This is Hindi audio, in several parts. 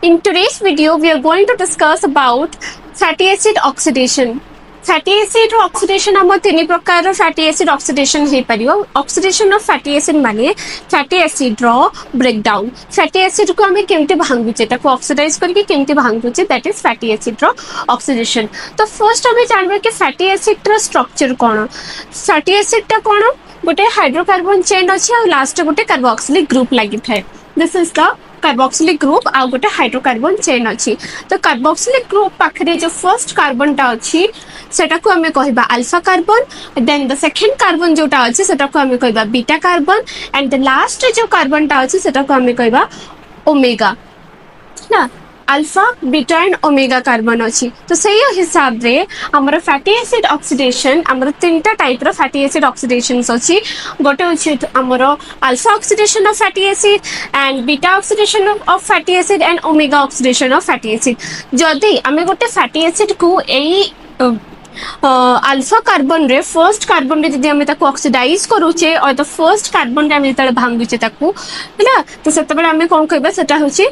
In today's video, we are going to discuss about fatty acid oxidation. Fatty acid oxidation हम तीन प्रकार fatty acid oxidation है परियो. Oxidation of fatty acid माने fatty acid रो breakdown. Fatty acid को हमें केमते भांगुचे ताको oxidize करके केमते भांगुचे, that is fatty acid row oxidation. तो first हमें जानवे कि fatty acid रो structure कौन. Fatty acid टा कौन गोटे हाइड्रोकार्बन चेन अच्छी और लास्ट गोटे कार्बोक्सिलिक ग्रुप लगी थाए. This is the carboxylic group आ गोटे हाइड्रोकार्बन चेन अच्छी. तो कार्बोक्सिलिक ग्रुप पाखरे जो फर्स्ट कार्बन टा अच्छी सेटा को हमें कहबा alpha carbon, then the second carbon जोटा अच्छी सेटा को हमें कहबा beta carbon and the last जो कार्बन टा अच्छी सेटा को हमें कहबा ओमेगा ना. Alpha beta and omega carbon अच्छी. तो सही हिसाब रे हमर फैटी एसिड ऑक्सीडेशन हमर तीनटा टाइप रो फैटी एसिड ऑक्सीडेशंस अच्छी. गोटे अछि हमर alpha oxidation of fatty acid and beta oxidation of fatty acid and omega oxidation of fatty acid. जदि हमें गोटे फैटी एसिड को एई अल्फा कार्बन रे फर्स्ट कार्बन रे जदि हमें ताको ऑक्सीडाइज करूचे और द फर्स्ट कार्बन रे हमें तळे भांगुचे ताको हैला, तो सेतबेले हमें कोन कहबा सेटा होची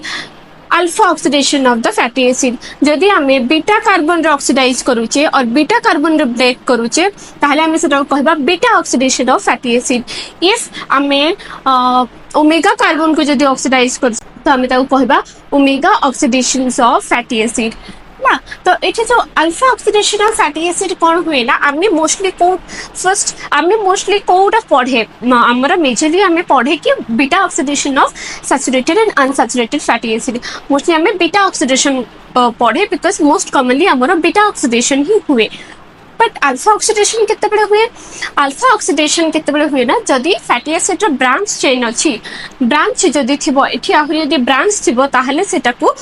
alpha oxidation of the fatty acid. जदि हमें बीटा कार्बन रे ऑक्सीडाइज करूचे और बीटा कार्बन रे ब्रेक करूचे ताहले हमें सेटा कहबा beta oxidation of fatty acid. If हमें ओमेगा कार्बन को जदि ऑक्सीडाइज कर तो हमें ताको कहबा omega oxidation of fatty acid ना. तो ये जो alpha oxidation of fatty acid कौन हुए ना आमे मोस्टली को फर्स्ट आमे मोस्टली कोटा पढ़े हमरा मेजरली हमें पढ़े कि beta oxidation of saturated and unsaturated fatty acid. Mostly हमें बीटा ऑक्सीडेशन पढ़े बिकॉज मोस्ट कॉमनली हमरा बीटा ऑक्सीडेशन ही हुए. बट अल्फा ऑक्सीडेशन केते बड़े हुए. अल्फा ऑक्सीडेशन केते बड़े हुए ना जदि फैटी एसिड रो ब्रांच चेन अछि, ब्रांच जदि थिबो एठी आहुरी जदि ब्रांच थिबो ताहले सेटा को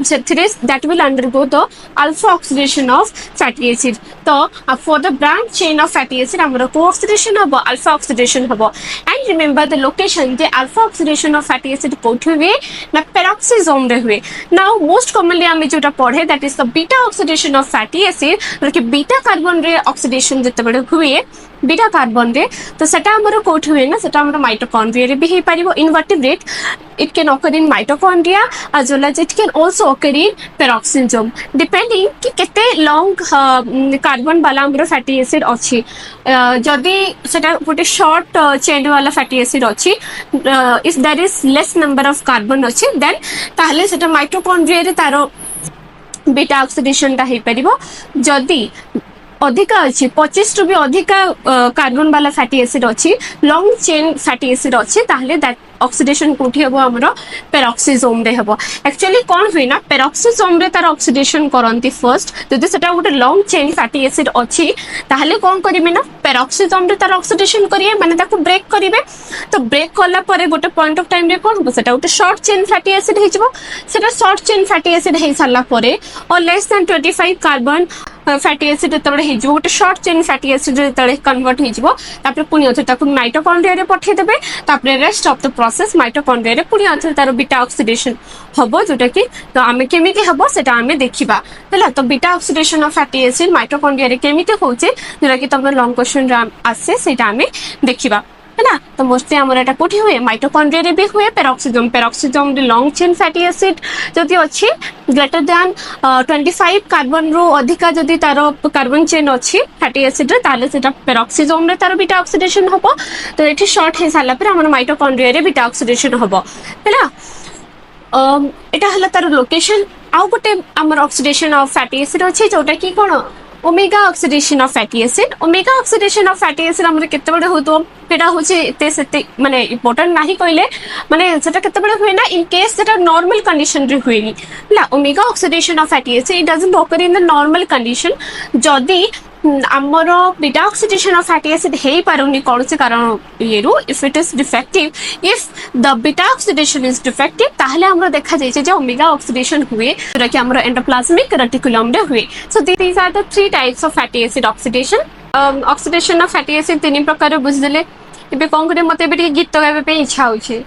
सेथिरे that will undergo the alpha oxidation of fatty acid. तो for the branch chain of fatty acid हमरो को ऑक्सीडेशन हबो अल्फा ऑक्सीडेशन हबो. एंड रिमेंबर द लोकेशन जे alpha oxidation of fatty acid कोठी हुए ना पेरोक्सिसोम रे हुए. नाउ मोस्ट कॉमनली हमें जोटा पढ़े that is the beta oxidation of fatty acid कि बीटा कार्बन रे ऑक्सीडेशन जते बडे हुए बीटा कार्बन रे तो सेटा हमरो कोठ हुए ना सेटा हमरो माइटोकॉन्ड्रिया रे भी हे परिबो invertebrate. It can occur in mitochondria as well as it can also occur in peroxisome depending कि केते लॉन्ग कार्बन वाला हमरो फैटी एसिड अछि. जदि सेटा गोटे शॉर्ट चेन वाला फैटी एसिड अछि if there is less number of carbon अछि देन ताहले सेटा माइटोकॉन्ड्रिया रे तारो बीटा ऑक्सीडेशन ता हे परिबो. जदि अधिका अच्छी 25 रु भी अधिका कार्बन वाला फैटी एसिड अच्छी लॉन्ग चेन फैटी एसिड अच्छी ताहले दैट ऑक्सीडेशन कोठी हबो हमरो पेरोक्सिसोम रे हबो. एक्चुअली कोन हुई ना पेरोक्सिसोम रे तार ऑक्सीडेशन करंती फर्स्ट जदि सेटा गोटे लॉन्ग चेन फैटी एसिड अच्छी ताहले कोन करिवे ना पेरोक्सिसोम रे तार ऑक्सीडेशन करिवे माने ताको ब्रेक करिवे. तो ब्रेक करला परे गोटे पॉइंट ऑफ टाइम रे कोन हबो सेटा गोटे शॉर्ट चेन फैटी एसिड हेजबो. सेटा शॉर्ट चेन फैटी एसिड हे साला परे और less than 25 carbon fatty acid तबे हेजबो गोटे शॉर्ट चेन फैटी एसिड तबे कन्वर्ट हेजबो. तापर पुनी अथे ताको माइटोकॉन्ड्रिया रे पठे देबे. तापर rest of the process mitochondria रे पुनी अथे तार बीटा ऑक्सीडेशन हबो जोटा कि तो आमे केमिति हबो सेटा आमे देखिबा हला. तो beta oxidation of fatty acid mitochondria रे केमिति होचे जोटा कि तबे लॉन्ग क्वेश्चन रे आसे सेटा आमे देखिबा है ना. तो मोस्टली हमर एटा कोठी हुए माइटोकॉन्ड्रिया रे भी हुए पेरोक्सिसोम. पेरोक्सिसोम रे लॉन्ग चेन फैटी एसिड जदि अछि ग्रेटर देन 25 कार्बन रो अधिका जदि तारो कार्बन चेन अछि फैटी एसिड रे ताले सेटा पेरोक्सिसोम रे तारो बीटा ऑक्सीडेशन हबो. तो एठी शॉर्ट हे साला पर हमर माइटोकॉन्ड्रिया रे बीटा ऑक्सीडेशन हबो हैला. एटा हला तारो लोकेशन. आउ गोटे हमर ऑक्सीडेशन ऑफ फैटी एसिड अछि जोटा कि कोन omega oxidation of fatty acid. Omega oxidation of fatty acid हमरे केते बडे होतो पेडा होचे एते सेते माने इंपोर्टेंट नाही कहले माने सेटा केते बडे हुए ना इन केस सेटा नॉर्मल कंडीशन रे हुएनी ला. Omega oxidation of fatty acid it doesn't occur in the normal condition. जदि आमर beta oxidation of fatty acid हे पारुनी कौन से कारण येरु if it is defective if the beta oxidation is defective ताहले हमरो देखा जाय जे ओमेगा ऑक्सीडेशन हुए जोटा कि हमरो एंडोप्लाज्मिक रेटिकुलम रे हुए. So these are the three types of fatty acid oxidation. Oxidation of fatty acid तीन प्रकार बुझदेले. एबे कोन करे मते एबे गीत गावे पे इच्छा होचे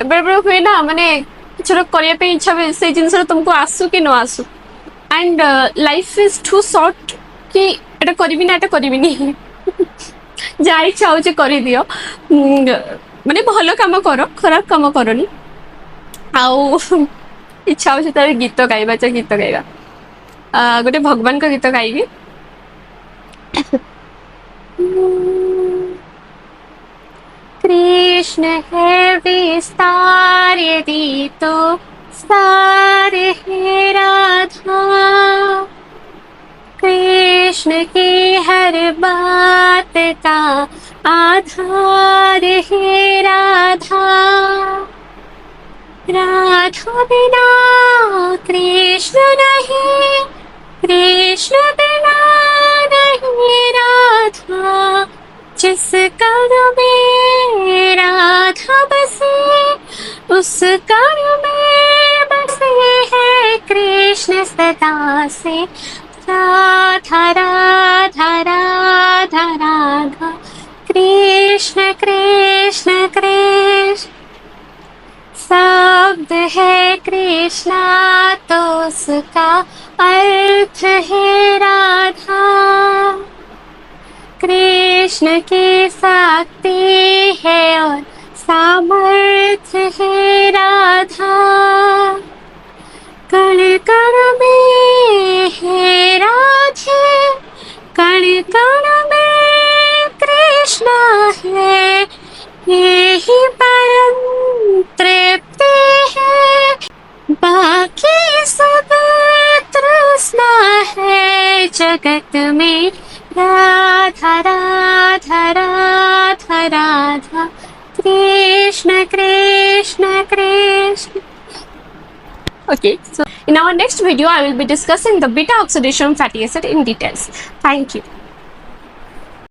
एबे हुए ना माने छोरो करिया पे इच्छा से जिंस तुमको आसु कि न आसु and life is too short कि एटा करबी ना एटा करबी नहीं जा इच्छा होचे करि दियो. माने भलो काम करो खराब काम करनी. आउ ଇଚ୍ଛା ହଉଛି ତାର ଗୀତ ଗାଇବା, ତ ଗୀତ ଗାଇବା। ଗୋଟେ ଭଗବାନଙ୍କ ଗୀତ ଗାଇବି। कृष्ण है विस्तार यदि तो सार है राधा। कृष्ण की हर बात का आधार है राधा। राधा बिना कृष्ण नहीं, कृष्ण बिना नहीं राधा। जिस कण में राधा बसे, उस कण में बसे है कृष्ण सदा से। राधा राधा राधा राधा, कृष्ण कृष्ण कृष्ण। शब्द है कृष्णा तो उसका अर्थ है राधा। कृष्ण की शक्ति है और सामर्थ्य है राधा। कण कण में है राधे, कण कण में कृष्ण है। यही परम तृप्ति है, बाकी सब तृष्णा है जगत में। Radha Radha Radha Radha, Krishna Krishna Krishna. Okay, so in our next video, I will be discussing the beta oxidation fatty acid in details. Thank you.